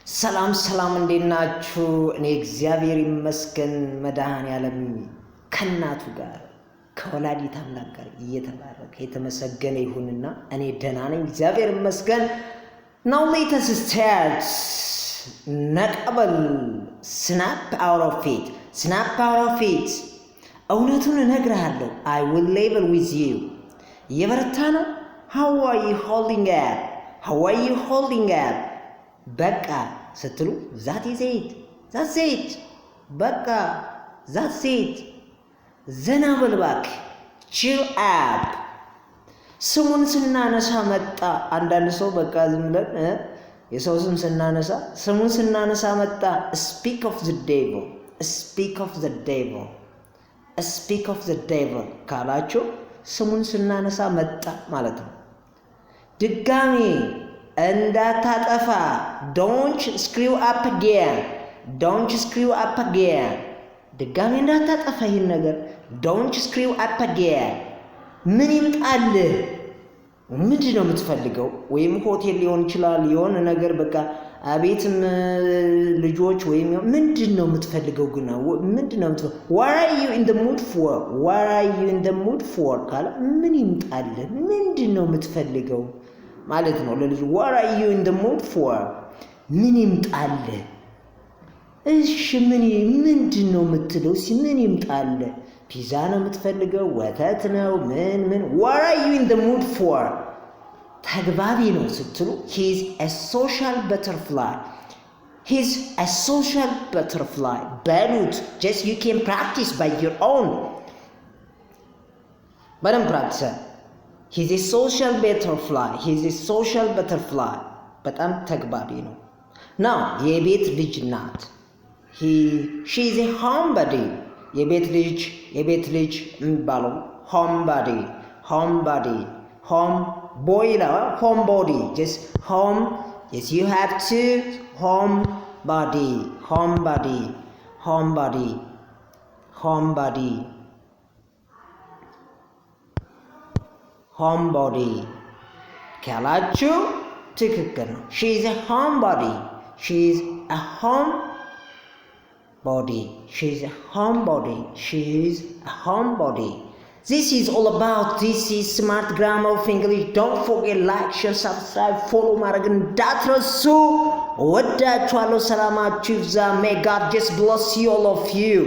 ሰላም እንዴት ናችሁ? እኔ እግዚአብሔር ይመስገን መድኃኔዓለም ከእናቱ ጋር ከወላዲተ አምላክ ጋር እየተባረከ የተመሰገነ ይሁንና እኔ ደህና ነኝ፣ እግዚአብሔር ይመስገን። Now let us start. ነቀበል snap out of it. snap out of it. እውነቱን እነግርሃለሁ። I will label with you. እየበረታ ነው? How are you holding up? How are you holding up? በቃ ስትሉ that is it. That's it. በቃ that's it. ዘና በል እባክህ chill up. ስሙን ስናነሳ መጣ። አንዳንድ ሰው በቃ ዝም ብለን የሰው ስም ስናነሳ ስሙን ስናነሳ መጣ። speak of the devil. speak of the devil. speak of the devil ካላችሁ ስሙን ስናነሳ መጣ ማለት ነው። ድጋሚ እንዳታጠፋ don't screw up again. don't screw up again. ድጋሚ እንዳታጠፋ ይሄን ነገር don't screw up again. ምን ይምጣልህ? ምንድን ነው የምትፈልገው? ወይም ሆቴል ሊሆን ይችላል፣ የሆነ ነገር በቃ አቤትም ልጆች ወይም ምንድን ነው የምትፈልገው? ግን ምንድን ነው የምትፈልገው? what are you in the mood for? what are you in the mood for ካለ ምን ይምጣልህ? ምንድን ነው የምትፈልገው ማለት ነው ለልጅ what are you in the mood for? ምን ይምጣልህ? እሺ ምንድን ነው የምትለው? ምን ይምጣልህ? ፒዛ ነው የምትፈልገው? ወተት ነው? ምን what are you in the mood for? ተግባቢ ነው ስትሉ he's a social butterfly. he's a social butterfly በሉት። just you can practice by your own. በደንብ practice. he's a social butterfly. he's a social butterfly በጣም ተግባቢ ነው። now የቤት ልጅ ናት። she is a homebody. የቤት ልጅ የሚባለው homebody. home boy ነው homebody. just home. yes you have to homebody ካላችሁ ትክክል ነው። she is a homebody. she is a homebody. This is all about. this is smart grammar of English. don't forget like, share, subscribe, follow ማድረግ እንዳትረሱ። ወዳችኋለሁ። ሰላማችሁ ይብዛ. may God just bless you all of you.